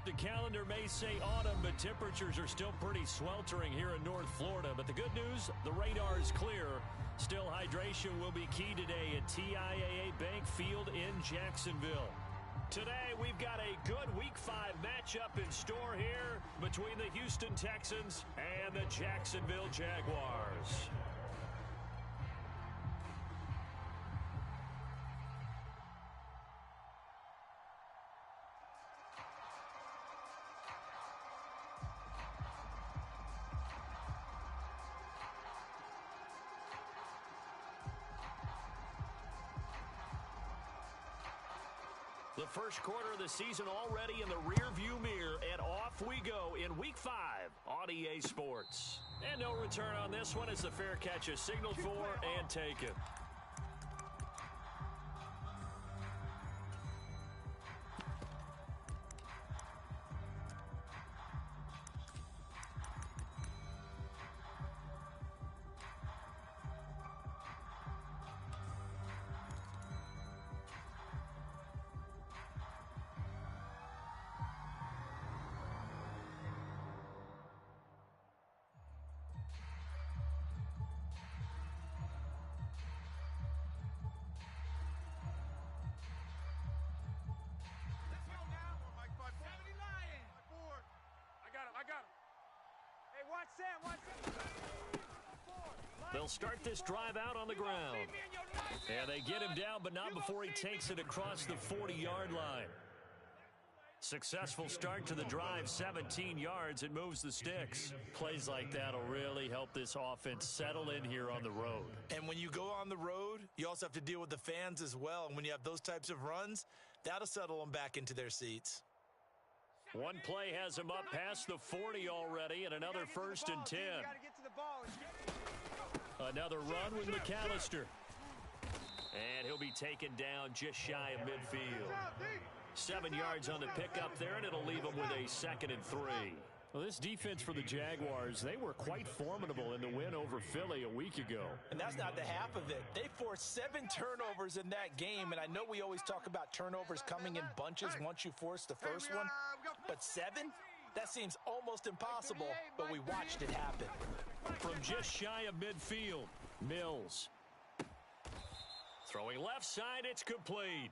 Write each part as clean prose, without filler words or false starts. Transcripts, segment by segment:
The calendar may say autumn, but temperatures are still pretty sweltering here in North Florida. But the good news, the radar is clear. Still, hydration will be key today at TIAA Bank Field in Jacksonville. Today, we've got a good Week 5 matchup in store here between the Houston Texans and the Jacksonville Jaguars. The first quarter of the season already in the rearview mirror, and off we go in Week 5 on EA Sports. And no return on this one as the fair catch is signaled for and taken. They'll start this drive out on the ground. And they get him down, but not before he takes it across the 40-yard line. Successful start to the drive, 17 yards. It moves the sticks. Plays like that will really help this offense settle in here on the road. And when you go on the road, you also have to deal with the fans as well. And when you have those types of runs, that'll settle them back into their seats. One play has him up past the 40 already, and another 1st and 10. Another run with McAllister. And he'll be taken down just shy of midfield. 7 yards on the pickup there, and it'll leave him with a 2nd and 3. Well, this defense for the Jaguars, they were quite formidable in the win over Philly a week ago. And that's not the half of it. They forced 7 turnovers in that game, and I know we always talk about turnovers coming in bunches once you force the first one, but 7? That seems almost impossible, but we watched it happen. From just shy of midfield, Mills. Throwing left side, it's complete.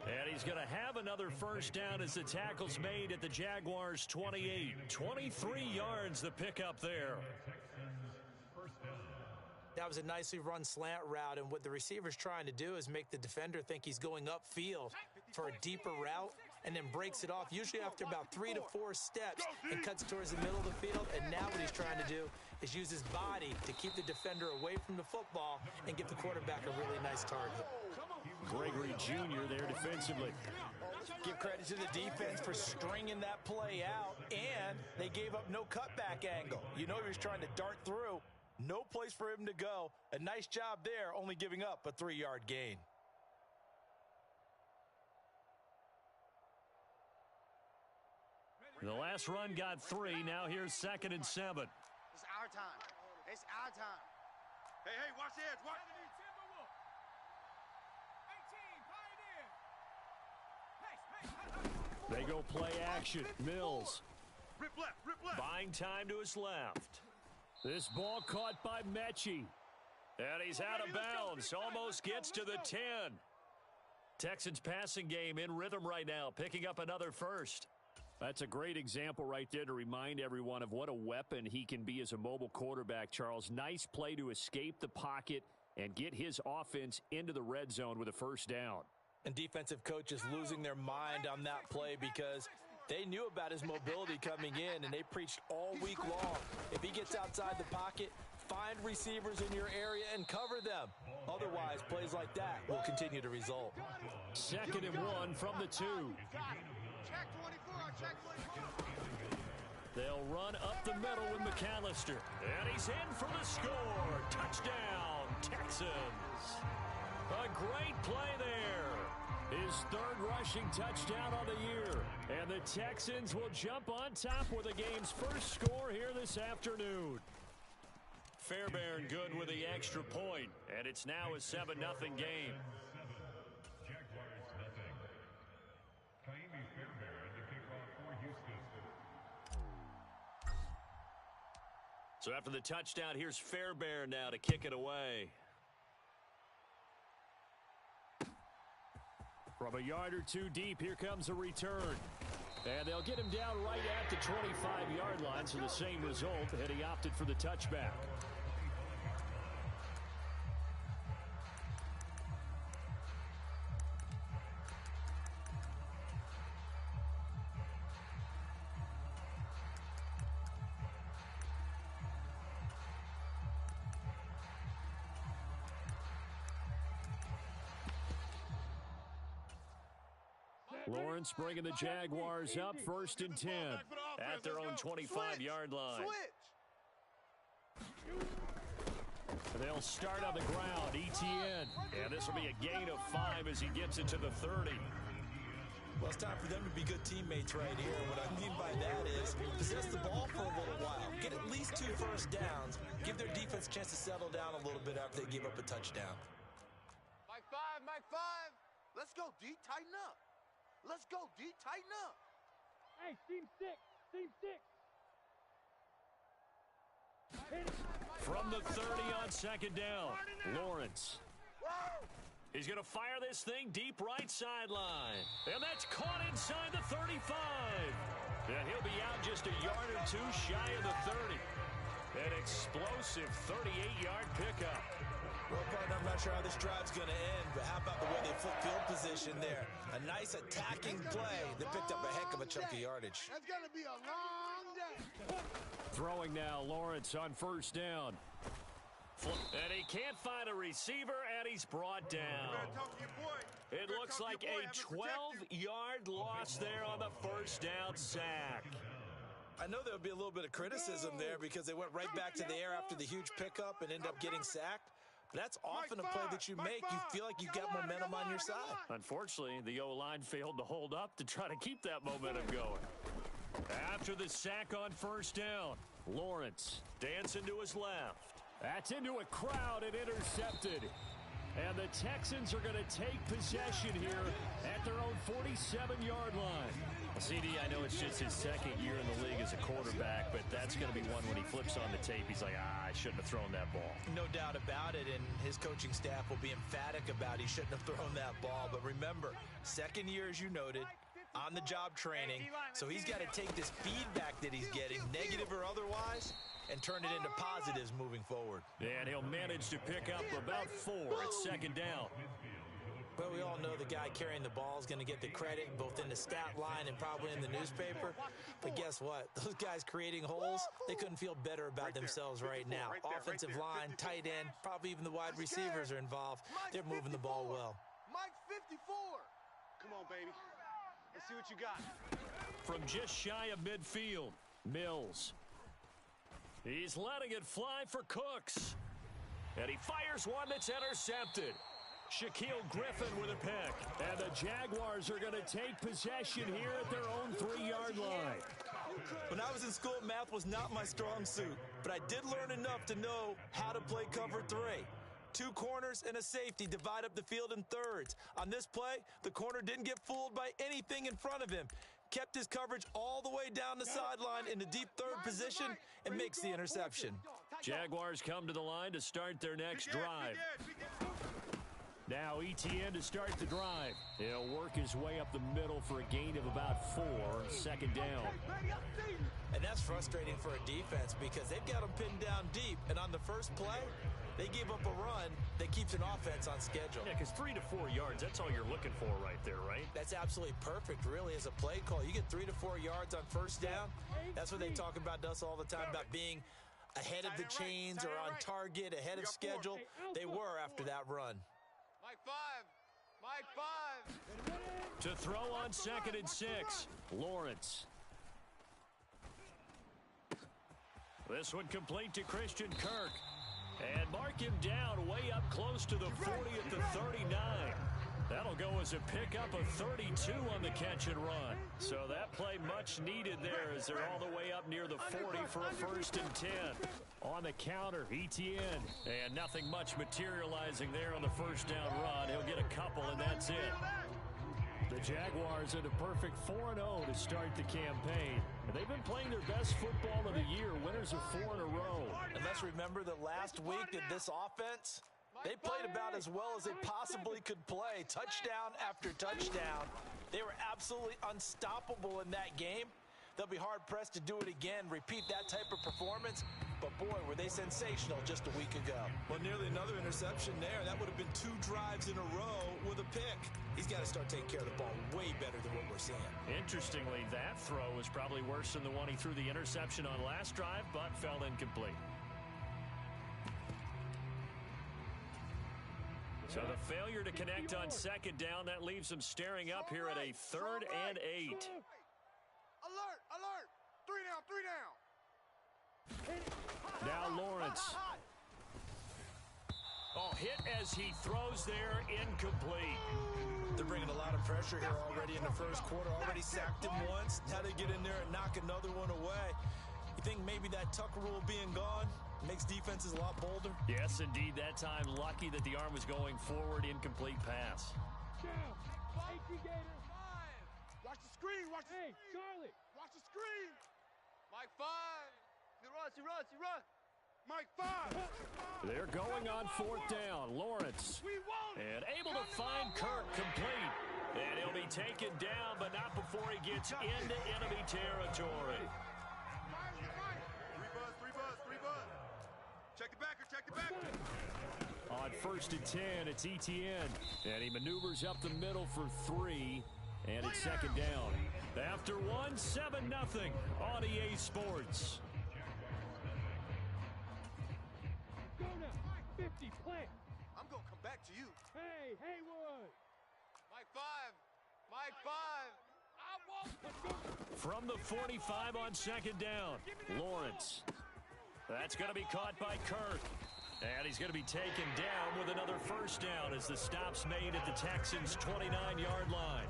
And he's going to have another 1st down as the tackle's made at the Jaguars' 28. 23 yards the pickup there. That was a nicely run slant route, and what the receiver's trying to do is make the defender think he's going upfield for a deeper route and then breaks it off, usually after about 3 to 4 steps, and cuts towards the middle of the field. And now what he's trying to do is use his body to keep the defender away from the football and give the quarterback a really nice target. Gregory Jr. there defensively. Give credit to the defense for stringing that play out, and they gave up no cutback angle. You know he was trying to dart through. No place for him to go. A nice job there, only giving up a 3-yard gain. The last run got 3. Now here's 2nd and 7. It's our time. It's our time. Hey, watch the edge. Watch. 18, they go play action. Mills. Rip left. Buying time to his left. This ball caught by Mechie. And he's out of bounds. Almost gets to the 10. Texans passing game in rhythm right now, picking up another 1st. That's a great example right there to remind everyone of what a weapon he can be as a mobile quarterback, Charles. Nice play to escape the pocket and get his offense into the red zone with a 1st down. And defensive coaches losing their mind on that play because they knew about his mobility coming in, and they preached all week long. If he gets outside the pocket, find receivers in your area and cover them. Otherwise, plays like that will continue to result. 2nd and 1 from the 2. Check 24. Check 24. They'll run up the middle with McAllister. And he's in for the score. Touchdown, Texans. A great play there. His 3rd rushing touchdown on the year. And the Texans will jump on top with the game's 1st score here this afternoon. Fairbairn good with the extra point. And it's now a 7-0 game. So after the touchdown, here's Fairbairn now to kick it away. From a yard or two deep, here comes a return. And they'll get him down right at the 25-yard line, so the same result, and he opted for the touchback. Lawrence bringing the Jaguars up 1st and 10 at their own 25-yard line. They'll start on the ground, ETN. And this will be a gain of 5 as he gets it to the 30. Well, it's time for them to be good teammates right here. What I mean by that is possess the ball for a little while. Get at least 2 first downs. Give their defense a chance to settle down a little bit after they give up a touchdown. Mike 5, Mike 5. Let's go, D. Tighten up. Let's go, D. Tighten up. Hey, team 6. Team 6. From the 30 on 2nd down, Lawrence. He's going to fire this thing deep right sideline. And that's caught inside the 35. And he'll be out just a yard or 2 shy of the 30. An explosive 38-yard pickup. Well, partner, I'm not sure how this drive's going to end, but how about the way they flip field position there? A nice attacking play that picked up a heck of a chunk of yardage. That's going to be a long day. Throwing now, Lawrence on 1st down. And he can't find a receiver, and he's brought down. It looks like a 12-yard loss there on the 1st down sack. I know there'll be a little bit of criticism there because they went right back to the air after the huge pickup and ended up getting sacked. That's often a play that you make. You feel like you got momentum on your side. Unfortunately, the O-line failed to hold up to try to keep that momentum going. After the sack on 1st down, Lawrence dancing to his left. That's into a crowd and intercepted. And the Texans are going to take possession here at their own 47-yard line. CD, I know it's just his 2nd year in the league as a quarterback, but that's going to be one when he flips on the tape. He's like, I shouldn't have thrown that ball. No doubt about it, and his coaching staff will be emphatic about he shouldn't have thrown that ball. But remember, 2nd year, as you noted, on-the-job training, so he's got to take this feedback that he's getting, negative or otherwise, and turn it into positives moving forward. And he'll manage to pick up about 4 at 2nd down. But we all know the guy carrying the ball is going to get the credit both in the stat line and probably in the newspaper. But guess what? Those guys creating holes, they couldn't feel better about themselves right now. Offensive line, tight end, probably even the wide receivers are involved. They're moving the ball well. Mike 54. Come on, baby. Let's see what you got. From just shy of midfield, Mills. He's letting it fly for Cooks. And he fires one that's intercepted. Shaquille Griffin with a pick. And the Jaguars are going to take possession here at their own 3-yard line. When I was in school, math was not my strong suit. But I did learn enough to know how to play cover 3. 2 corners and a safety divide up the field in thirds. On this play, the corner didn't get fooled by anything in front of him. Kept his coverage all the way down the sideline in the deep 3rd position and makes the interception. Jaguars come to the line to start their next drive. Now ETN to start the drive. He'll work his way up the middle for a gain of about 4, 2nd down. And that's frustrating for a defense because they've got them pinned down deep. And on the first play, they give up a run that keeps an offense on schedule. Yeah, because 3 to 4 yards, that's all you're looking for right there, right? That's absolutely perfect, really, as a play call. You get 3 to 4 yards on 1st down. That's what they talk about to us all the time, about being ahead of the chains or on target, ahead of schedule. They were after that run. Mike 5. Mike 5. To throw on 2nd and 6, Lawrence. This one complete to Christian Kirk. And mark him down way up close to the 40 at the 39. That'll go as a pickup of 32 on the catch and run. So that play much needed there as they're all the way up near the 40 for a 1st and 10. On the counter, ETN. And nothing much materializing there on the 1st down run. He'll get a couple, and that's it. The Jaguars at a perfect 4-0 to start the campaign. They've been playing their best football of the year, winners of 4 in a row. And let's remember that last week that this offense, they played about as well as they possibly could play. Touchdown after touchdown. They were absolutely unstoppable in that game. They'll be hard-pressed to do it again, repeat that type of performance. But, boy, were they sensational just a week ago. Well, nearly another interception there. That would have been 2 drives in a row with a pick. He's got to start taking care of the ball way better than what we're seeing. Interestingly, that throw was probably worse than the one he threw the interception on last drive, but fell incomplete. So the failure to connect on second down, that leaves them staring up here at a 3rd and 8. Alert, alert. 3 down, 3 down. Now Lawrence. Oh, hit as he throws there, incomplete. They're bringing a lot of pressure here already in the first quarter. Already sacked him once. Now they get in there and knock another one away. You think maybe that Tucker rule being gone makes defenses a lot bolder? Yes, indeed. That time, lucky that the arm was going forward, incomplete pass. Watch the screen, watch the Hey, screen. Charlie. Watch the screen. Mike 5. He runs. Mike 5. They're going on 4th down. Lawrence. And able to find Kirk complete. And he'll be taken down, but not before he gets into enemy territory. 3 buzz. Check the backer. On 1st and 10, it's Etienne. And he maneuvers up the middle for 3. And it's 2nd down. After 1, 7-0 on EA Sports. Go now. 50, play. I'm going to come back to you. Hey, Haywood. Mike 5. From the 45 on 2nd down, Lawrence. That's going to be caught by Kirk. And he's going to be taken down with another 1st down as the stop's made at the Texans' 29-yard line.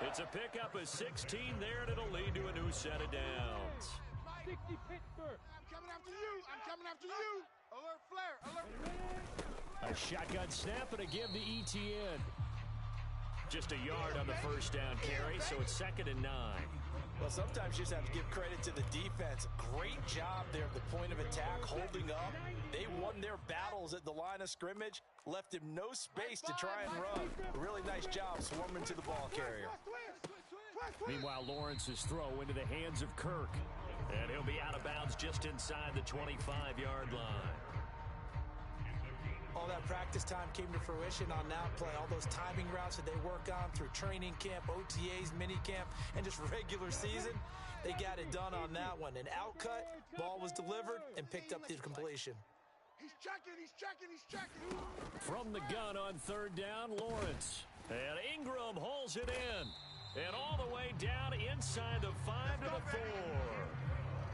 It's a pickup of 16 there, and it'll lead to a new set of downs. 60 Pittsburgh. I'm coming after you. Alert flare. A shotgun snap and a give to Etienne. Just a yard on the 1st down carry, so it's 2nd and 9. Well, sometimes you just have to give credit to the defense. Great job there at the point of attack, holding up. They won their battles at the line of scrimmage, left him no space to try and run. Really nice job swarming to the ball carrier. Meanwhile, Lawrence's throw into the hands of Kirk. And he'll be out of bounds just inside the 25-yard line. All that practice time came to fruition on that play. All those timing routes that they work on through training camp, OTAs, minicamp, and just regular season, they got it done on that one. An outcut, ball was delivered, and picked up the completion. He's checking. From the gun on 3rd down, Lawrence. And Ingram hauls it in. And all the way down inside the 5 to the 4.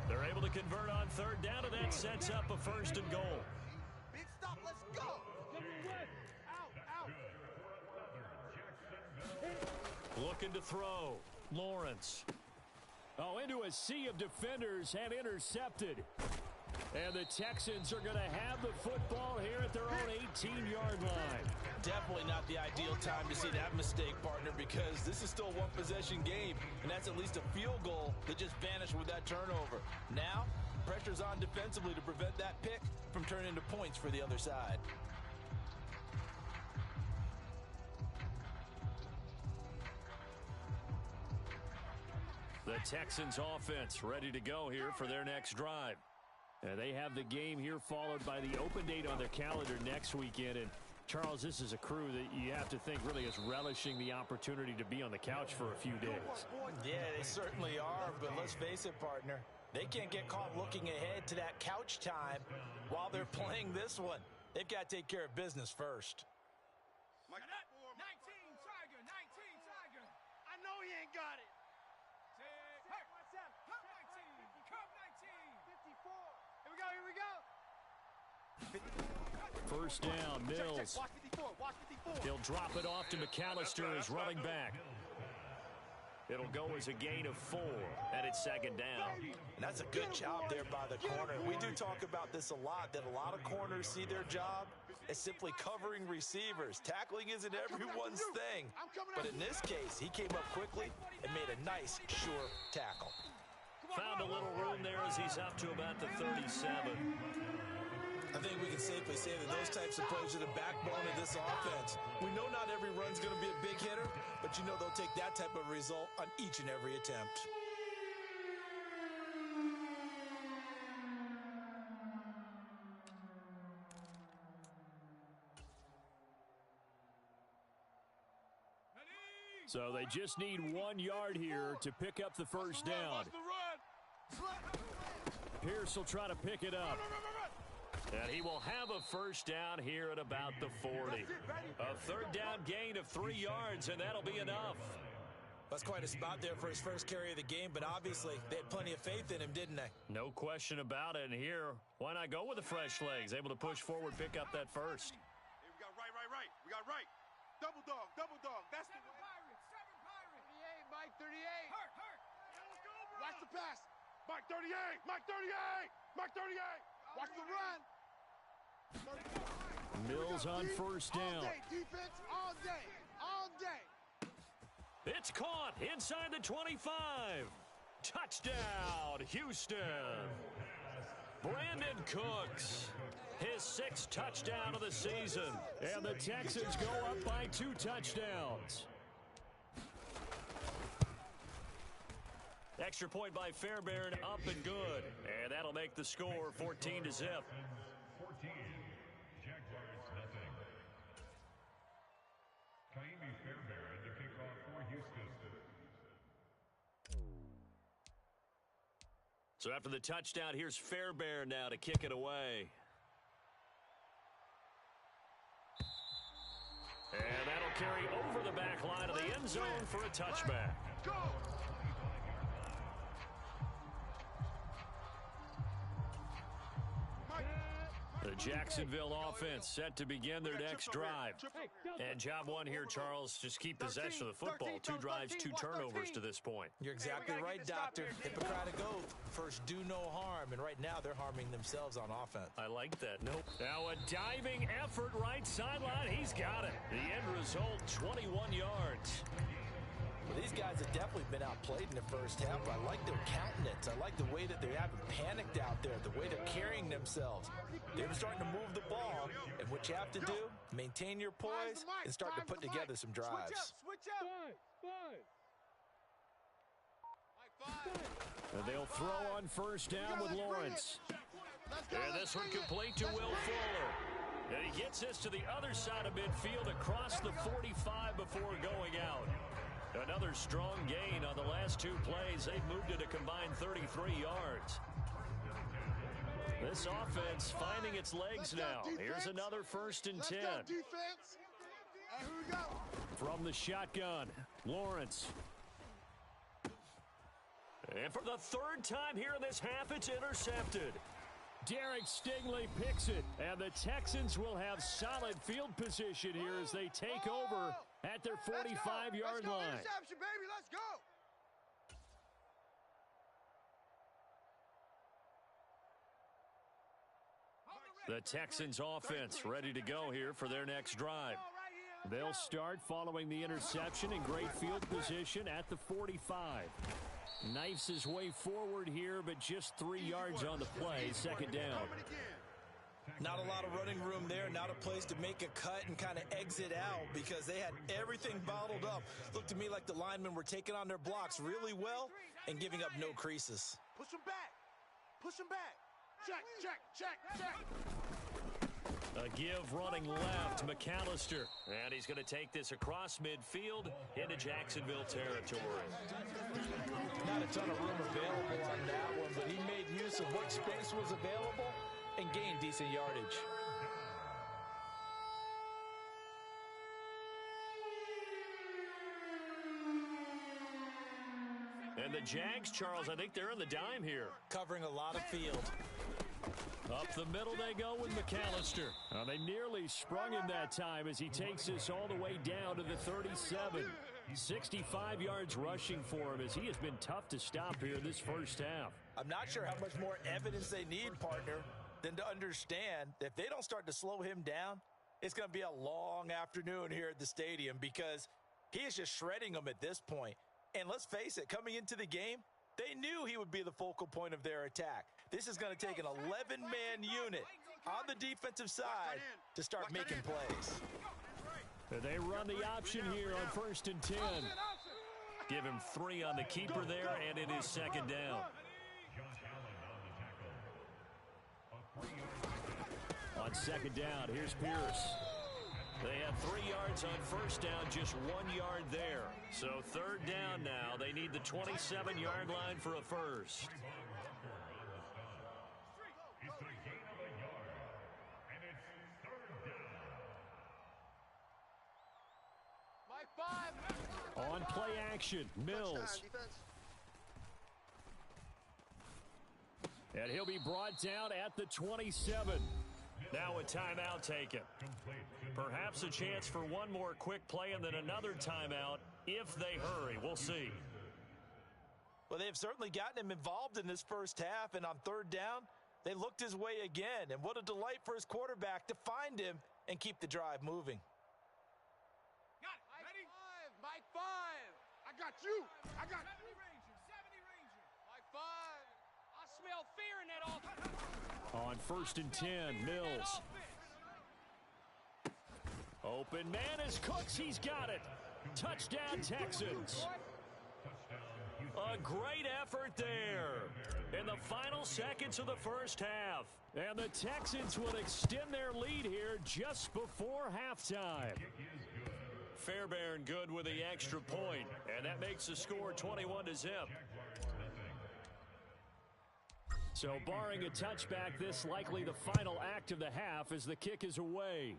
They're able to convert on 3rd down, and that sets up a 1st and goal. Big stop, let's go. Out. Looking to throw. Lawrence. Oh, into a sea of defenders and intercepted. And the Texans are going to have the football here at their own 18-yard line. Definitely not the ideal time to see that mistake, partner, because this is still a one-possession game, and that's at least a field goal that just vanished with that turnover. Now, pressure's on defensively to prevent that pick from turning into points for the other side. The Texans offense ready to go here for their next drive. And they have the game here followed by the open date on their calendar next weekend. And Charles, this is a crew that you have to think really is relishing the opportunity to be on the couch for a few days. Yeah, they certainly are, but let's face it, partner. They can't get caught looking ahead to that couch time while they're playing this one. They've got to take care of business first. 19 Tiger. I know he ain't got it. Here we go. 1st down, Mills. Watch 54. He'll drop it off to McAllister as running back. It'll go as a gain of 4, and it's 2nd down. And that's a good job there by the corner. We do talk about this a lot, that a lot of corners see their job as simply covering receivers. Tackling isn't everyone's thing. But in this case, he came up quickly and made a nice, sure tackle. Found a little room there as he's up to about the 37. I think we can safely say that those types of plays are the backbone of this offense. We know not every run's going to be a big hitter, but you know they'll take that type of result on each and every attempt. So they just need 1 yard here to pick up the first down. Pierce will try to pick it up. And he will have a first down here at about the 40. A third down gain of 3 yards, and that'll be enough. That's quite a spot there for his first carry of the game, but obviously they had plenty of faith in him, didn't they? No question about it. And here, why not go with the fresh legs? Able to push forward, pick up that first. Hey, we got right. We got right. Double dog. That's the way. 38, Mike 38. Hurt. Watch the pass. Mike 38. Watch the run. Mills on first down. All day, defense, all day. It's caught inside the 25. Touchdown, Houston. Brandon Cooks, his 6th touchdown of the season. And the Texans go up by 2 touchdowns. Extra point by Fairbairn, up and good. And that'll make the score 14-0. 14, Jaguars nothing. Kaimi Fairbairn to kick off for Houston. So after the touchdown, here's Fairbairn now to kick it away. And that'll carry over the back line of the end zone for a touchback. Go! The Jacksonville offense set to begin their next drive. And job one here, Charles, just keep possession of the football. 2 drives, 2 turnovers to this point. You're exactly right, Doctor. Hippocratic oath. First, do no harm. And right now, they're harming themselves on offense. I like that. Nope. Now a diving effort right sideline. He's got it. The end result, 21 yards. Well, these guys have definitely been outplayed in the first half. I like their countenance. I like the way that they haven't panicked out there, the way they're carrying themselves. They're starting to move the ball, and what you have to do, maintain your poise and start to put together some drives. Switch up. And they'll throw on first down with Lawrence. And this one complete to Will Fuller. And he gets this to the other side of midfield across the 45 before going out. Another strong gain on the last 2 plays. They've moved it a combined 33 yards. This offense finding its legs now. Here's another 1st and 10. Let's go, defense. Here we go. From the shotgun, Lawrence. And for the 3rd time here in this half, it's intercepted. Derek Stingley picks it, and the Texans will have solid field position here as they take over at their 45-yard line. Interception, baby. Let's go. The Texans offense ready to go here for their next drive. They'll start following the interception in great field position at the 45. Knifes his way forward here, but just 3 yards on the play. 2nd down. Not a lot of running room there, not a place to make a cut and kind of exit out because they had everything bottled up. Looked to me like the linemen were taking on their blocks really well and giving up no creases. Push him back. Check. A give running left, McAllister. And he's going to take this across midfield into Jacksonville territory. Not a ton of room available on that one, but he made use of what space was available and gained decent yardage. And the Jags, Charles, I think they're in the dime here. Covering a lot of field. Up the middle they go with McAllister. They nearly sprung him that time as he takes this all the way down to the 37. 65 yards rushing for him as he has been tough to stop here in this first half. I'm not sure how much more evidence they need, partner, than to understand that if they don't start to slow him down, it's going to be a long afternoon here at the stadium because he is just shredding them at this point. And let's face it, coming into the game, they knew he would be the focal point of their attack. This is going to take an 11-man unit on the defensive side to start making plays. They run the option here on 1st and 10. Give him 3 on the keeper there, and it is 2nd down. On 2nd down, here's Pierce. They had 3 yards on 1st down, just 1 yard there. So 3rd down now. They need the 27-yard line for a first. On play action, Mills. And he'll be brought down at the 27. Now a timeout taken. Perhaps a chance for one more quick play and then another timeout if they hurry. We'll see. Well, they've certainly gotten him involved in this first half, and on 3rd down, they looked his way again. And what a delight for his quarterback to find him and keep the drive moving. Mike 5. I got you. I got 70 Ranger. Mike 5. I smell fear in that offense. On 1st and 10, Mills. Open man is Cooks. He's got it. Touchdown, Texans. A great effort there in the final seconds of the first half. And the Texans will extend their lead here just before halftime. Fairbairn good with the extra point, and that makes the score 21-0. So barring a touchback, this likely the final act of the half as the kick is away.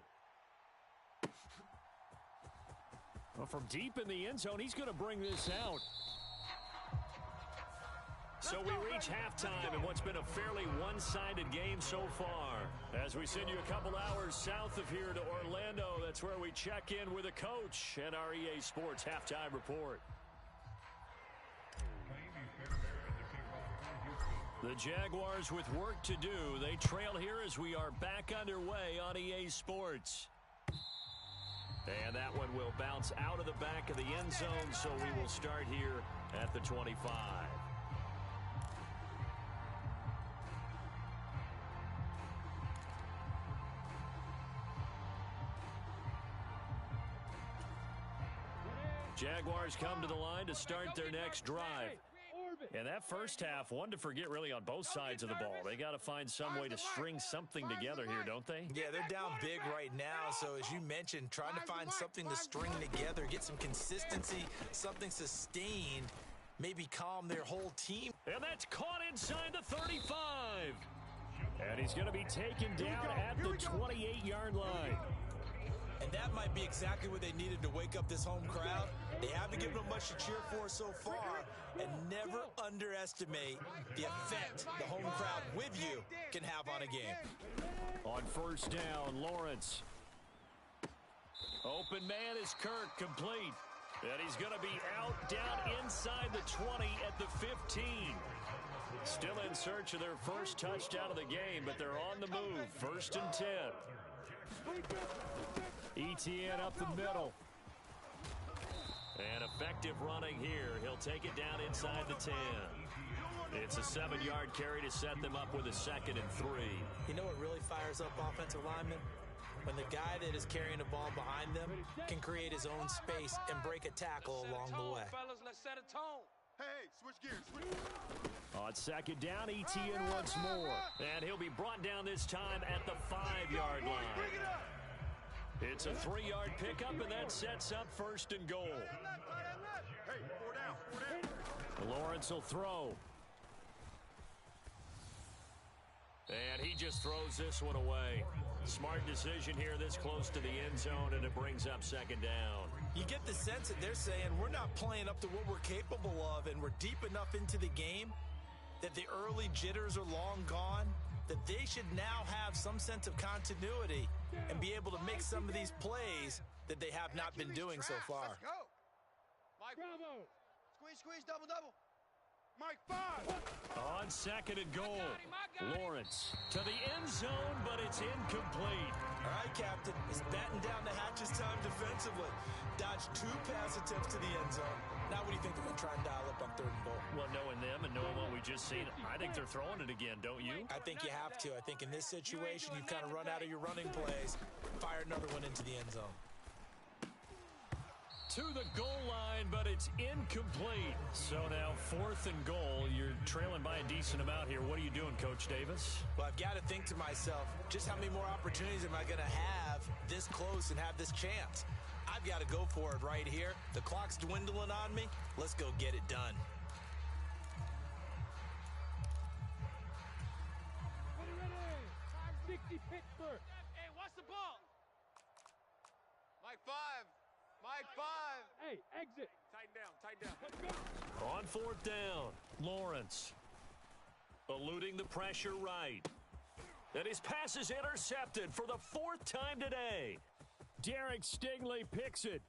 Well, from deep in the end zone, he's going to bring this out. So we reach halftime in what's been a fairly one-sided game so far. As we send you a couple hours south of here to Orlando, that's where we check in with a coach and our EA Sports Halftime Report. The Jaguars with work to do. They trail here as we are back underway on EA Sports. And that one will bounce out of the back of the end zone, so we will start here at the 25. Jaguars come to the line to start their next drive. And that first half, one to forget really on both sides of the ball. They got to find some way to string something together here, don't they? Yeah, they're down big right now. So as you mentioned, trying to find something to string together, get some consistency, something sustained, maybe calm their whole team. And that's caught inside the 35. And he's going to be taken down at the 28-yard line. And that might be exactly what they needed to wake up this home crowd. They haven't given them much to cheer for so far. And never underestimate the effect the home crowd with you can have on a game. On 1st down, Lawrence. Open man is Kirk, complete. And he's going to be out down inside the 20 at the 15. Still in search of their first touchdown of the game, but they're on the move. 1st and 10. ETN up the middle. And effective running here. He'll take it down inside the 10. It's a 7-yard carry to set them up with a 2nd and 3. You know what really fires up offensive linemen? When the guy that is carrying the ball behind them can create his own space and break a tackle along the way. Fellas, let's set a tone. Hey, switch gears. On 2nd down, ETN once more. And he'll be brought down this time at the 5-yard line. It's a 3-yard pickup, and that sets up 1st and goal. Hey, 4 down. Lawrence will throw. And he just throws this one away. Smart decision here this close to the end zone, and it brings up 2nd down. You get the sense that they're saying we're not playing up to what we're capable of, and we're deep enough into the game that the early jitters are long gone, that they should now have some sense of continuity and be able to make some of these plays that they have not been doing so far. Let's go. Mike, Bravo. squeeze, double. Mike 5. On second and goal, Lawrence to the end zone, but it's incomplete. All right, Captain. He's batting down the hatches time defensively. Dodged 2 pass attempts to the end zone. Now what do you think they're going to try and dial up on third and goal? Well, knowing them and knowing what we just seen, I think they're throwing it again, don't you? I think you have to. I think in this situation, you kind of run out of your running plays, fire another one into the end zone. To the goal line, but it's incomplete. So now 4th and goal. You're trailing by a decent amount here. What are you doing, Coach Davis? Well, I've got to think to myself, just how many more opportunities am I going to have this close and have this chance? I've got to go for it right here. The clock's dwindling on me. Let's go get it done. Ready. 60 Pittsburgh. Hey, watch the ball. Mike 5. Mike 5. Hey, exit. Tighten down, tighten down. Let's go. On 4th down, Lawrence eluding the pressure right. And his pass is intercepted for the 4th time today. Derek Stingley picks it.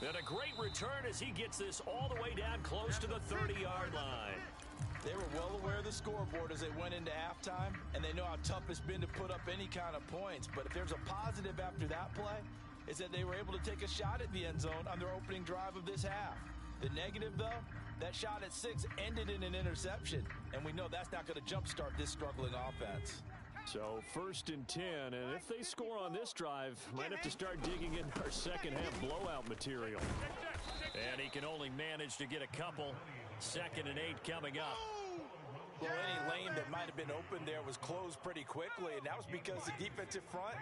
And a great return as he gets this all the way down close to the 30-yard line. They were well aware of the scoreboard as they went into halftime, and they know how tough it's been to put up any kind of points. But if there's a positive after that play, it's that they were able to take a shot at the end zone on their opening drive of this half. The negative, though, that shot at 6 ended in an interception, and we know that's not going to jumpstart this struggling offense. So 1st and 10, and if they score on this drive, might have to start digging in our second half blowout material. And he can only manage to get a couple. 2nd and 8 coming up. Well, any lane that might have been open there was closed pretty quickly, and that was because the defensive front,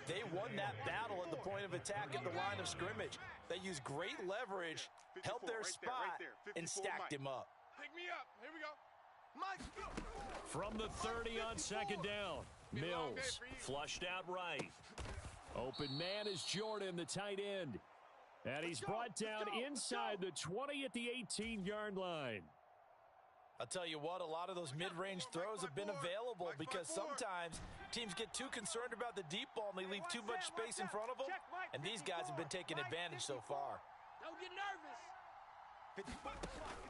they won that battle at the point of attack at the line of scrimmage. They used great leverage, held their spot, and stacked him up. Pick me up. Here we go. Mike. From the 30 on 2nd down. Mills flushed out right. Open man is Jordan, the tight end. And he's brought down inside the 20 at the 18-yard line. I'll tell you what, a lot of those mid-range throws have been available because sometimes teams get too concerned about the deep ball and they leave too much space in front of them, and these guys have been taking advantage so far. Don't get nervous.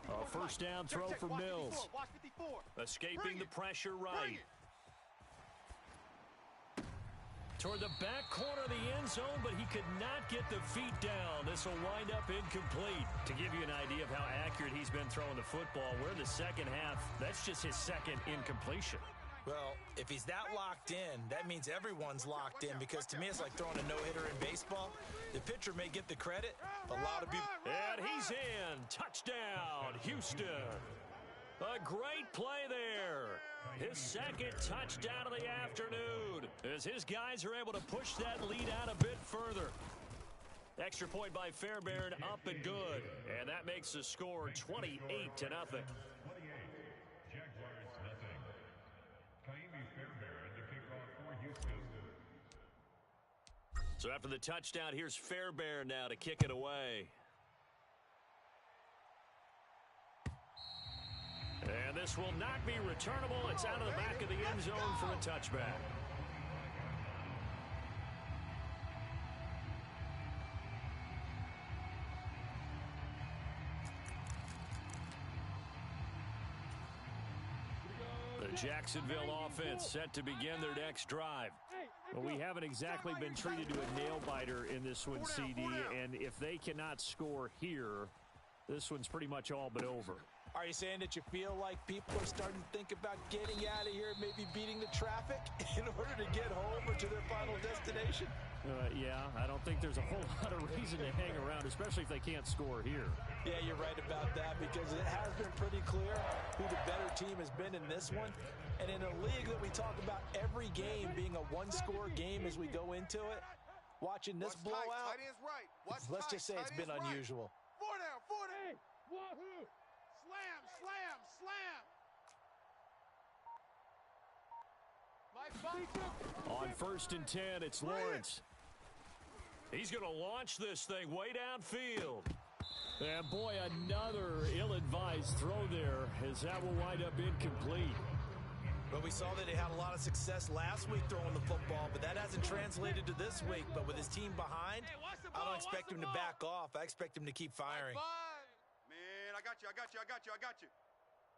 A 1st down throw for Mills. Escaping the pressure right. Toward the back corner of the end zone, but he could not get the feet down. This will wind up incomplete. To give you an idea of how accurate he's been throwing the football, we're in the second half. That's just his 2nd incompletion. Well, if he's that locked in, that means everyone's locked in, because to me it's like throwing a no-hitter in baseball. The pitcher may get the credit, but a lot of people... And he's in. Touchdown, Houston. A great play there. His 2nd touchdown of the afternoon as his guys are able to push that lead out a bit further. Extra point by Fairbairn, up and good. And that makes the score 28-0. 28. Jaguars nothing. Fairbairn to kick off for Houston. So after the touchdown, here's Fairbairn now to kick it away. And this will not be returnable. It's out of the back of the end zone for a touchback. The Jacksonville offense set to begin their next drive. Well, we haven't exactly been treated to a nail-biter in this one, CD, and if they cannot score here, this one's pretty much all but over. Are you saying that you feel like people are starting to think about getting out of here, maybe beating the traffic in order to get home or to their final destination? Yeah, I don't think there's a whole lot of reason to hang around, especially if they can't score here. Yeah, you're right about that because it has been pretty clear who the better team has been in this one. And in a league that we talk about every game being a one-score game as we go into it, watching this blowout, let's just say it's been unusual. 4 down, 4 down. Hey, wahoo! Slam, slam, slam. On 1st and 10, it's Lawrence. He's going to launch this thing way downfield. And boy, another ill-advised throw there as that will wind up incomplete. But we saw that he had a lot of success last week throwing the football, but that hasn't translated to this week. But with his team behind, I don't expect him to back off. I expect him to keep firing. Man, I got you.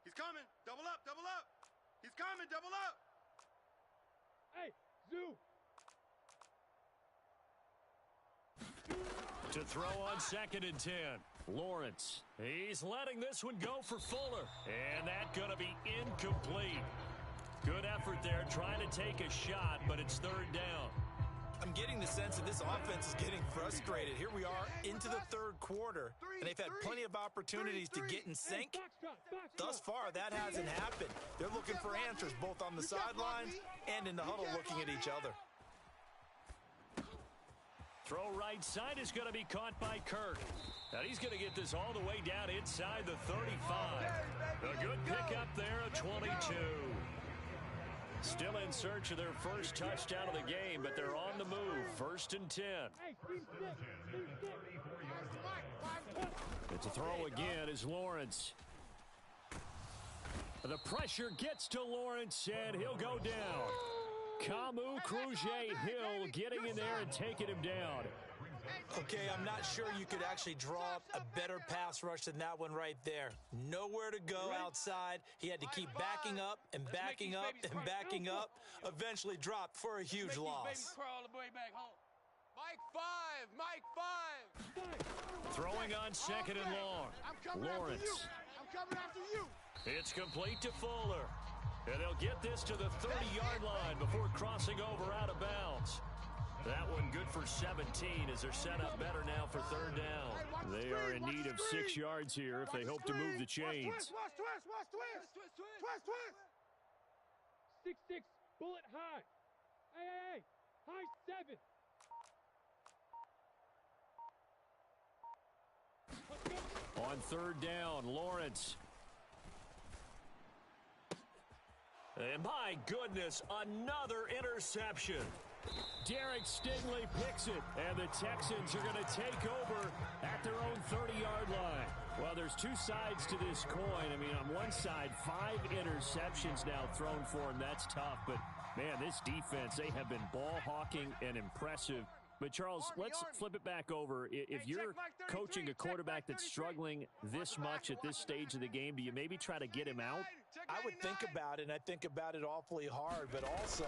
He's coming. Double up. He's coming. Double up. Hey, Zoo. To throw on 2nd and 10. Lawrence. He's letting this one go for Fuller. And that's going to be incomplete. Good effort there trying to take a shot, but it's 3rd down. I'm getting the sense that this offense is getting frustrated. Here we are into the 3rd quarter, and they've had plenty of opportunities to get in sync. Thus far, that hasn't happened. They're looking for answers both on the sidelines and in the huddle looking at each other. Throw right side is going to be caught by Kirk. Now he's going to get this all the way down inside the 35. A good pickup there of 22. Still in search of their first touchdown of the game, but they're on the move. 1st and 10. It's a throw again as Lawrence. The pressure gets to Lawrence, and he'll go down. Kamu Krujay-Hill getting in there and taking him down. Okay, I'm not sure you could actually draw up a better pass rush than that one right there. Nowhere to go outside. He had to keep backing up and backing up and backing up. Eventually dropped for a huge loss. Mike 5. Throwing on 2nd and long. Lawrence. I'm coming after you. It's complete to Fuller. And they'll get this to the 30-yard line before crossing over out of bounds. That one good for 17 as they're set up better now for 3rd down. They are in need of 6 yards here if they hope to move the chains. Watch twist. 6-6, bullet high. Hey, high 7. On 3rd down, Lawrence. And my goodness, another interception. Derek Stingley picks it, and the Texans are going to take over at their own 30-yard line. Well, there's 2 sides to this coin. I mean, on one side, 5 interceptions now thrown for him. That's tough, but, man, this defense, they have been ball hawking and impressive. But, Charles, let's flip it back over. If you're coaching a quarterback that's struggling this much at this stage of the game, do you maybe try to get him out? I would think about it, and I think about it awfully hard, but also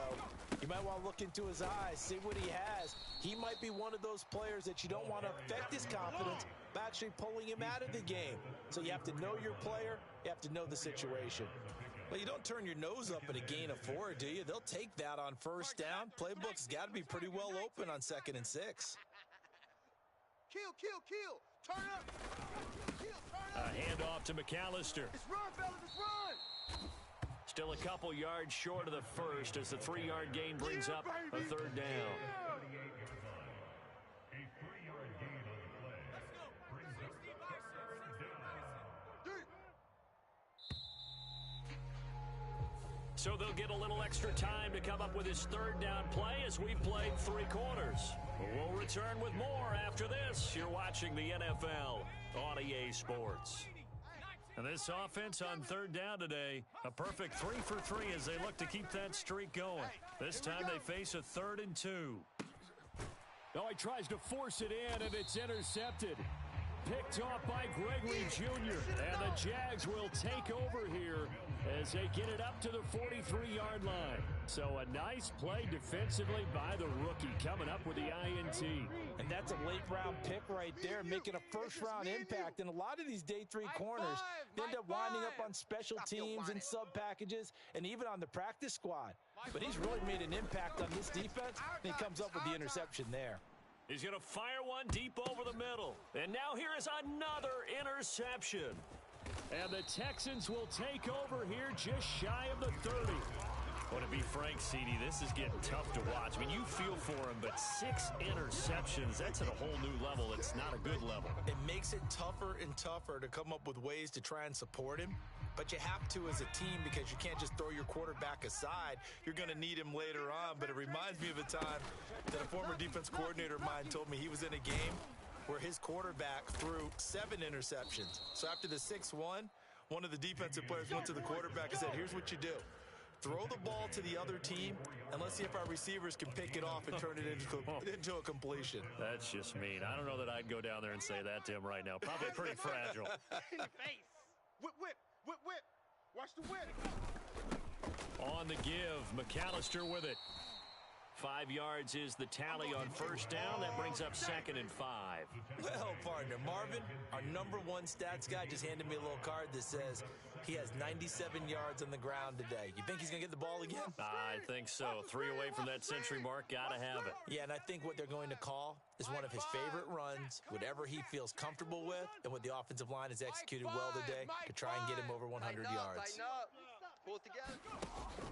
you might want to look into his eyes, see what he has. He might be one of those players that you don't want to affect his confidence by actually pulling him out of the game. So you have to know your player, you have to know the situation. Well, you don't turn your nose up at a gain of 4, do you? They'll take that on 1st down. Playbook's got to be pretty well open on 2nd and 6. Kill. Turn up. A handoff to McAllister. It's run, fellas. It's run. Still a couple yards short of the first as the 3-yard gain brings up a 3rd down. So they'll get a little extra time to come up with his 3rd down play as we've played 3 quarters. We'll return with more after this. You're watching the NFL on EA Sports. And this offense on 3rd down today, a perfect 3 for 3 as they look to keep that streak going. This time they face a 3rd and 2. Oh, he tries to force it in, and it's intercepted. Picked off by Gregory Jr. And the Jags will take over here as they get it up to the 43-yard line. So a nice play defensively by the rookie coming up with the INT. And that's a late-round pick right there, making a first-round impact. And a lot of these day 3 corners end up winding up on special teams and sub-packages and even on the practice squad. But he's really made an impact on this defense, and he comes up with the interception there. He's going to fire one deep over the middle. And now here is another interception. And the Texans will take over here just shy of the 30. Well, to be frank, CD, this is getting tough to watch. I mean, you feel for him, but 6 interceptions, that's at a whole new level. It's not a good level. It makes it tougher and tougher to come up with ways to try and support him. But you have to as a team because you can't just throw your quarterback aside. You're going to need him later on. But it reminds me of a time that a former defense coordinator of mine told me he was in a game where his quarterback threw 7 interceptions. So after the 6-1, one of the defensive players went to the quarterback and said, here's what you do. throw the ball to the other team, and let's see if our receivers can pick it off and turn it into a completion. That's just mean. I don't know that I'd go down there and say that to him right now. Probably pretty fragile. In your face. Whip, whip, whip, whip. Watch the whip. On the give, McAllister with it. 5 yards is the tally on first down. That brings up 2nd and 5. Well, partner, Marvin, our #1 stats guy, just handed me a little card that says he has 97 yards on the ground today. You think he's going to get the ball again? I think so. 3 away from that century mark. Got to have it. Yeah, and I think what they're going to call is one of his favorite runs, whatever he feels comfortable with, and what the offensive line has executed well today to try and get him over 100 yards. Pull it together.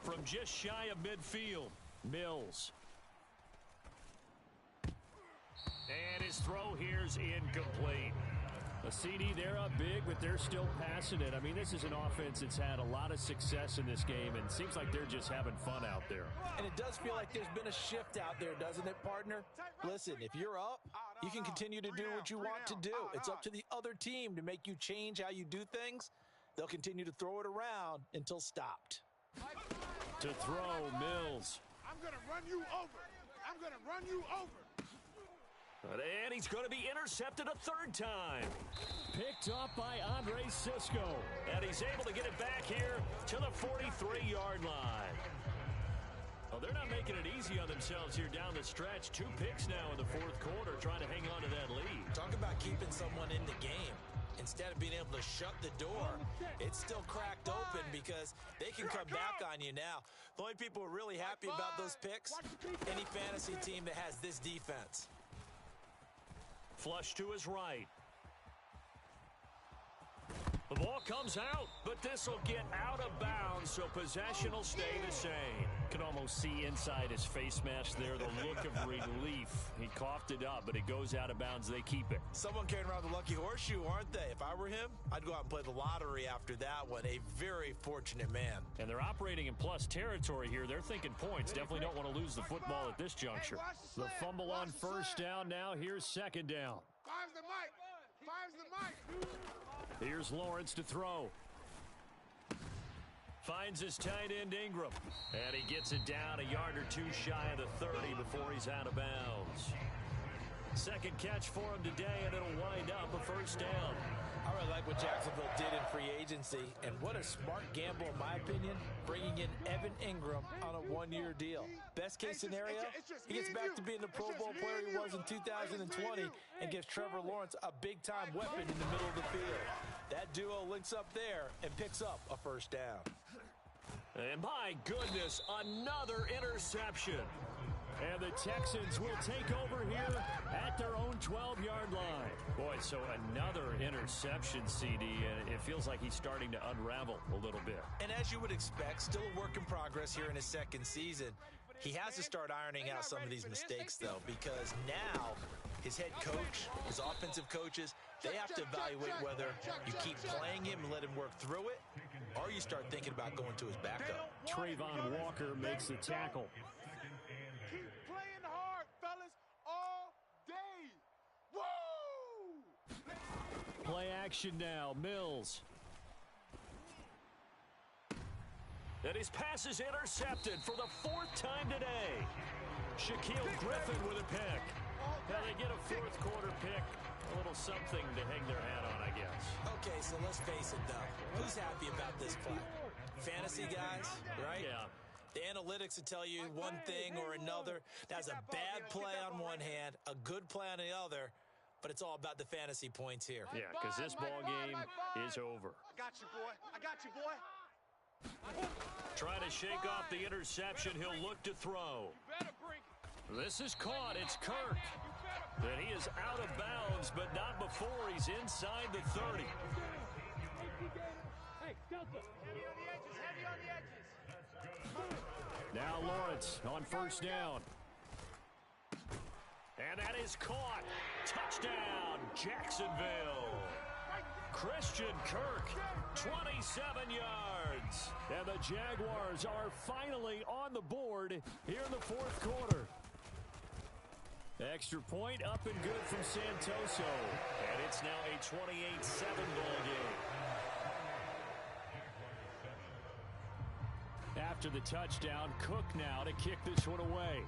From just shy of midfield, Mills. And his throw here's incomplete. A CD, they're up big, but they're still passing it. I mean, this is an offense that's had a lot of success in this game, and it seems like they're just having fun out there. And it does feel like there's been a shift out there, doesn't it, partner? Listen, if you're up, you can continue to do what you want to do. It's up to the other team to make you change how you do things. They'll continue to throw it around until stopped. To throw, Mills. I'm going to run you over. I'm going to run you over. And he's going to be intercepted a 3rd time. Picked up by Andre Sisco. And he's able to get it back here to the 43-yard line. Well, they're not making it easy on themselves here down the stretch. 2 picks now in the 4th quarter, trying to hang on to that lead. Talk about keeping someone in the game. Instead of being able to shut the door, it's still cracked open because they can come back on you now. The only people who are really happy about those picks, any fantasy team that has this defense. Flush to his right. The ball comes out, but this will get out of bounds, so possession will stay the same. Can almost see inside his face mask there the look of relief. He coughed it up, but it goes out of bounds. They keep it. Someone carrying around the lucky horseshoe, aren't they? If I were him, I'd go out and play the lottery after that one. A very fortunate man. And they're operating in plus territory here. They're thinking points. Definitely don't want to lose the football at this juncture. The fumble on first down now. Here's 2nd down. Five's the mic. Five's the mic. Here's Lawrence to throw. Finds his tight end Ingram. And he gets it down a yard or 2 shy of the 30 before he's out of bounds. 2nd catch for him today, and it'll wind up a 1st down. I really like what Jacksonville did in free agency, and what a smart gamble, in my opinion, bringing in Evan Ingram on a 1-year deal. Best case scenario, he gets back to being the Pro Bowl player he was in 2020 and gives Trevor Lawrence a big-time weapon in the middle of the field. That duo links up there and picks up a 1st down. And my goodness, another interception. And the Texans will take over here at their own 12-yard line. Boy, so another interception, CD, and it feels like he's starting to unravel a little bit. And as you would expect, still a work in progress here in his 2nd season. He has to start ironing out some of these mistakes, though, because now his head coach, his offensive coaches, they have to evaluate whether you keep playing him and let him work through it, or you start thinking about going to his backup. Trayvon Walker makes the tackle. Keep playing hard, fellas, all day. Woo! Play action now, Mills. And his pass is intercepted for the 4th time today. Shaquille Griffin with a pick. Now they get a 4th quarter pick. A little something to hang their hat on, I guess. Okay, so let's face it, though. Who's happy about this play? Fantasy guys, right? Yeah. The analytics will tell you one thing or another. That's a bad play on one hand, a good play on the other, but it's all about the fantasy points here. Yeah, because this ball game is over. I got you, boy. I got you, boy. Trying to shake off the interception. He'll look to throw. This is caught. It's Kirk. And he is out of bounds, but not before he's inside the 30. Hey, Delta. Heavy on the edges. Heavy on the edges. Now Lawrence on first down. And that is caught. Touchdown, Jacksonville. Christian Kirk, 27 yards. And the Jaguars are finally on the board here in the 4th quarter. Extra point up and good from Santoso. And it's now a 28-7 ball game. after the touchdown. Cook now to kick this one away.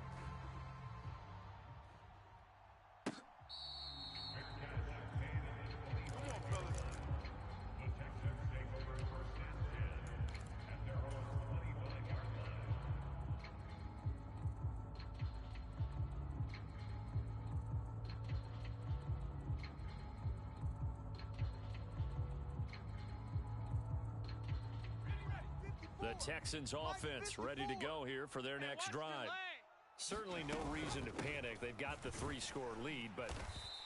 The Texans offense ready to go here for their next drive. Certainly no reason to panic. They've got the 3-score lead, but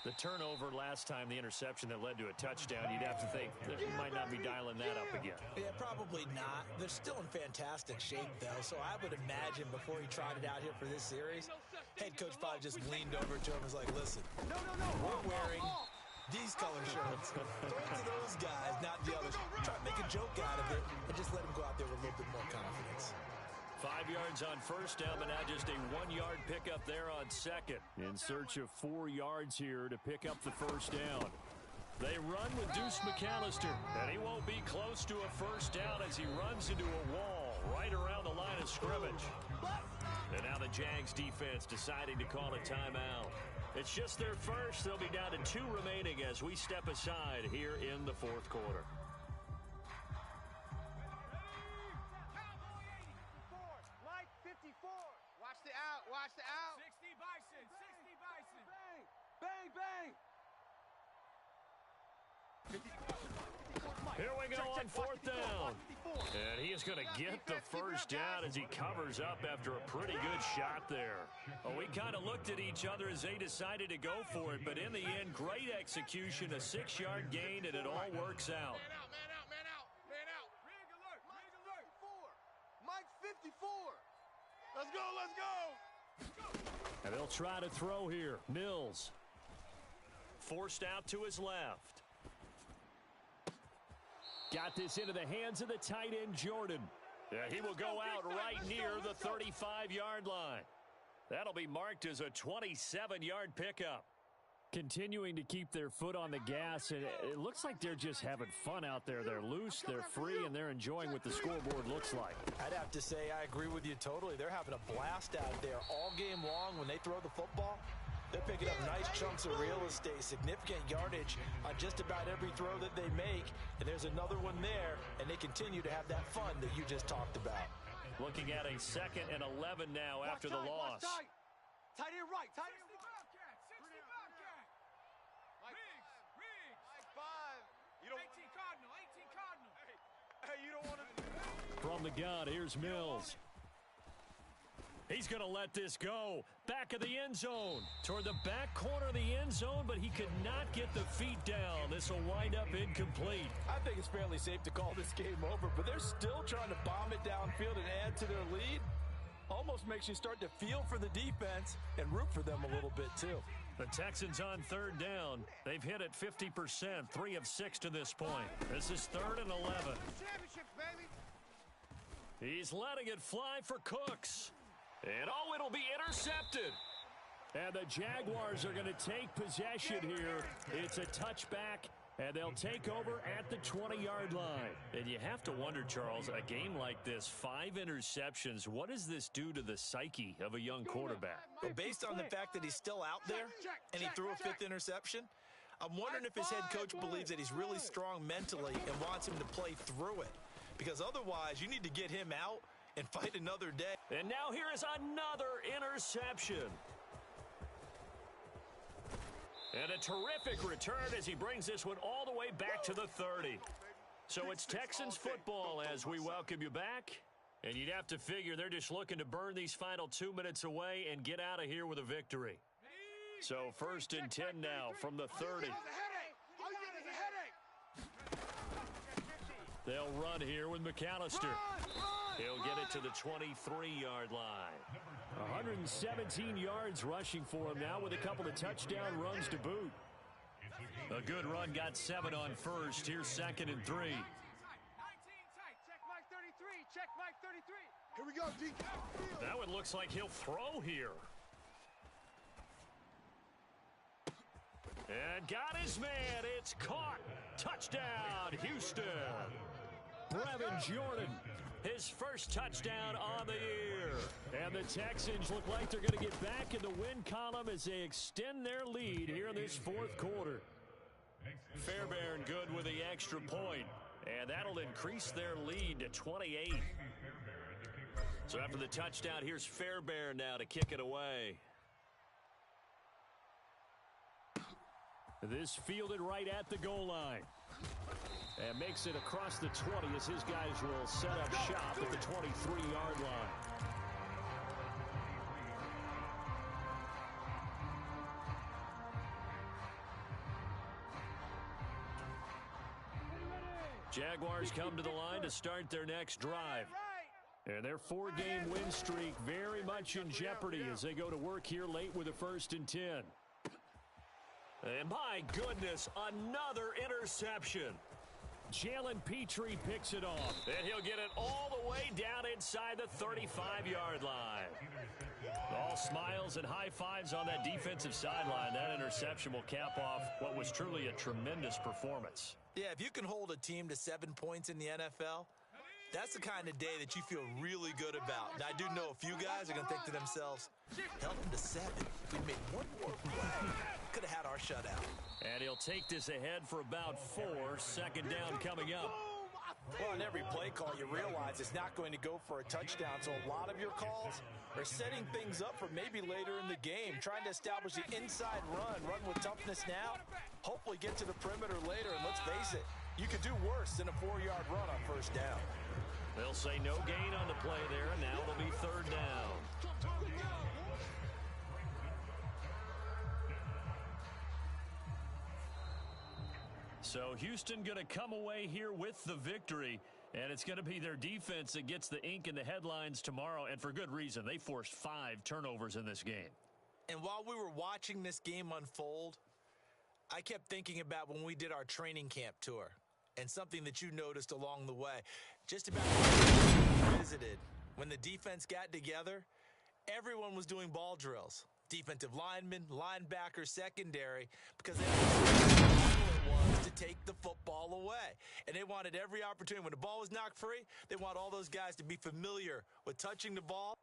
the turnover last time, the interception that led to a touchdown, you'd have to think that you might not be dialing that up again. Yeah, probably not. They're still in fantastic shape, though, so I would imagine before he trotted out here for this series, head coach probably just leaned over to him and was like, listen, we're wearing these color shirts. Throw it to those guys, not the others. Try to make a joke out of it and just let them go out there with a little bit more confidence. 5 yards on first down, but now just a 1-yard pickup there on second. In search of 4 yards here to pick up the first down. They run with Deuce McAllister, and he won't be close to a first down as he runs into a wall right around the line of scrimmage. And now the Jags defense deciding to call a timeout. It's just their first. They'll be down to 2 remaining as we step aside here in the fourth quarter. Mike 54. Watch the out. Watch the out. 60 Bison. 60 Bison. Bang, bang. Here we go on fourth down. And he is going to get the first down as he covers up after a pretty good shot there. Oh, we kind of looked at each other as they decided to go for it, but in the end, great execution, a 6-yard gain, and it all works out. Man out, man out, man out, man out. Rig alert. Rig alert. Mike 54. Let's go, let's go. And they'll try to throw here. Mills. Forced out to his left. Got this into the hands of the tight end, Jordan. Yeah, he will go out right near the 35-yard line. That'll be marked as a 27-yard pickup. Continuing to keep their foot on the gas, and it looks like they're just having fun out there. They're loose, they're free, and they're enjoying what the scoreboard looks like. I'd have to say I agree with you totally. They're having a blast out there all game long when they throw the football. They're picking up nice chunks of real estate, significant yardage on just about every throw that they make. And there's another one there, and they continue to have that fun that you just talked about. Looking at a 2nd and 11 now after the loss. Tight end right, tight end right. 60 Bobcat. Riggs. Mike 5. You don't 18 Cardinal. 18 Cardinal. Hey, you don't want to. From the gun, here's Mills. He's going to let this go. Back of the end zone. Toward the back corner of the end zone, but he could not get the feet down. This will wind up incomplete. I think it's fairly safe to call this game over, but they're still trying to bomb it downfield and add to their lead. Almost makes you start to feel for the defense and root for them a little bit, too. The Texans on 3rd down. They've hit it 50%, 3 of 6 to this point. This is 3rd and 11. Championships, baby. He's letting it fly for Cooks. And, oh, it'll be intercepted. And the Jaguars are going to take possession here. It's a touchback, and they'll take over at the 20-yard line. And you have to wonder, Charles, a game like this, 5 interceptions, what does this do to the psyche of a young quarterback? Well, based on the fact that he's still out there and he threw a 5th interception, I'm wondering if his head coach believes that he's really strong mentally and wants him to play through it. Because otherwise, you need to get him out and fight another day. And now here is another interception. And a terrific return as he brings this one all the way back to the 30. So it's Texans football as we welcome you back. And you'd have to figure they're just looking to burn these final 2 minutes away and get out of here with a victory. So 1st and 10 now from the 30. They'll run here with McAllister. He'll get it to the 23-yard line. 117 yards rushing for him now with a couple of touchdown runs to boot. A good run, got 7 on first. Here's 2nd and 3. 19 tight. Check Mike 33. Check Mike 33. Here we go, D. That one looks like he'll throw here. And got his man. It's caught. Touchdown, Houston. Brevin Jordan His first touchdown on the year. And the Texans look like they're going to get back in the win column as they extend their lead here in this fourth quarter. Fairbairn good with the extra point. And that'll increase their lead to 28. So after the touchdown, here's Fairbairn now to kick it away. This fielded right at the goal line. And makes it across the 20 as his guys will set up shop at the 23-yard line. Jaguars come to the line to start their next drive. And their 4-game win streak very much in jeopardy as they go to work here late with a 1st and 10. And my goodness, another interception. Jalen Petrie picks it off. And he'll get it all the way down inside the 35-yard line. All smiles and high fives on that defensive sideline. That interception will cap off what was truly a tremendous performance. Yeah, if you can hold a team to 7 points in the NFL, that's the kind of day that you feel really good about. Now, I do know a few guys are going to think to themselves, held them to 7. If we made one more play, could have had our shutout. And he'll take this ahead for about 4. 2nd down coming up. Well, on every play call, you realize it's not going to go for a touchdown. So a lot of your calls are setting things up for maybe later in the game, trying to establish the inside run with toughness now, hopefully get to the perimeter later. And let's face it, you could do worse than a 4-yard run on 1st down. They'll say no gain on the play there, and now it'll be 3rd down. So Houston going to come away here with the victory, and it's going to be their defense that gets the ink in the headlines tomorrow, and for good reason. They forced 5 turnovers in this game. And while we were watching this game unfold, I kept thinking about when we did our training camp tour and something that you noticed along the way. Just about visited, when the defense got together, everyone was doing ball drills. Defensive linemen, linebackers, secondary, because they was to take the football away. And they wanted every opportunity. When the ball was knocked free, they want all those guys to be familiar with touching the ball